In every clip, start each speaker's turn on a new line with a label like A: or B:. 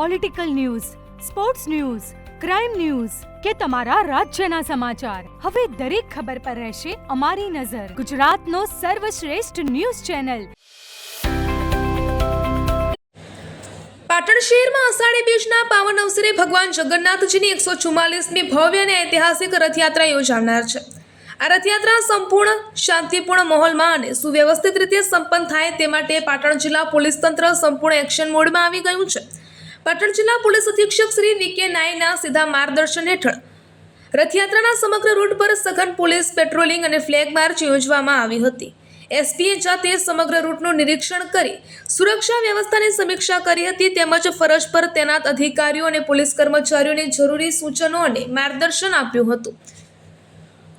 A: Political news, sports news, crime news કે તમારા રાજ્યના સમાચાર, હવે દરેક ખબર પર રહેશે અમારી નજર. ગુજરાતનો સર્વશ્રેષ્ઠ ન્યૂઝ ચેનલ.
B: પાટણ શહેરમાં અષાઢી બીજના પાવન અવસરે ભગવાન જગન્નાથજીની 144મી ભવ્ય અને ઐતિહાસિક રથયાત્રા યોજાનાર છે. આ રથયાત્રા સંપૂર્ણ શાંતિપૂર્ણ માહોલમાં અને સુવ્યવસ્થિત રીતે સંપન્ન થાય તે માટે પાટણ જિલ્લા પોલીસ તંત્ર સંપૂર્ણ એક્શન મોડમાં આવી ગયું છે. પાટણ જિલ્લા પોલીસ અધિક્ષક શ્રી વી.કે. નાયના સીધા માર્ગદર્શન હેઠળ રથયાત્રાના સમગ્ર રૂટ પર સઘન પોલીસ પેટ્રોલિંગ અને ફ્લેગ માર્ચ યોજવામાં આવી હતી. એસપીએ જાતે સમગ્ર રૂટનું નિરીક્ષણ કરી સુરક્ષા વ્યવસ્થાની સમીક્ષા કરી હતી તેમજ ફરજ પર તૈનાત અધિકારીઓ અને પોલીસ કર્મચારીઓને જરૂરી સૂચનો અને માર્ગદર્શન આપ્યું હતું.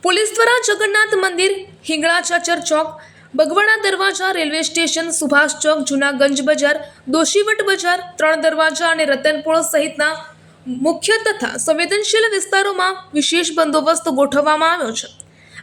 B: પોલીસ દ્વારા જગન્નાથ મંદિર, હિંગળા ચાચર ચોક, બગવાડા દરવાજા, રેલવે સ્ટેશન, સુભાષ ચોક, જૂના ગંજ બજાર, દોશીવટ બજાર, 3 દરવાજા અને રતનપોળ સહિતના મુખ્ય તથા સંવેદનશીલ વિસ્તારોમાં વિશેષ બંદોબસ્ત ગોઠવવામાં આવ્યો છે.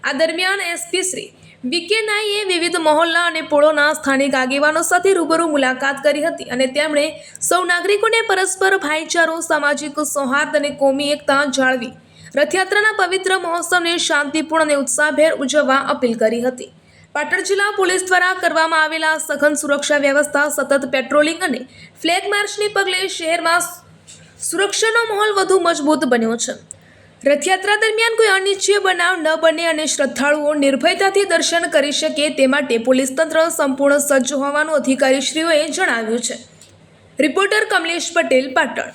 B: આ દરમિયાન એસપી શ્રી વી.કે. નાઈએ વિવિધ મહોલ્લા અને પોળોના સ્થાનિક આગેવાનો સાથે રૂબરૂ મુલાકાત કરી હતી અને તેમણે સૌ નાગરિકોને પરસ્પર ભાઈચારો, સામાજિક સૌહાર્દ અને કોમી એકતા જાળવી રથયાત્રાના પવિત્ર મહોત્સવને શાંતિપૂર્ણ અને ઉત્સાહભેર ઉજવવા અપીલ કરી હતી. પાટણ જિલ્લા પોલીસ દ્વારા કરવામાં આવેલા સઘન સુરક્ષા વ્યવસ્થા, સતત પેટ્રોલિંગ અને ફ્લેગ માર્ચને પગલે શહેરમાં સુરક્ષાનો માહોલ વધુ મજબૂત બન્યો છે. રથયાત્રા દરમિયાન કોઈ અનિચ્છનીય બનાવ ન બને અને શ્રદ્ધાળુઓ નિર્ભયતાથી દર્શન કરી શકે તે માટે પોલીસ તંત્ર સંપૂર્ણ સજ્જ હોવાનું અધિકારીશ્રીઓએ જણાવ્યું છે. રિપોર્ટર કમલેશ પટેલ, પાટણ.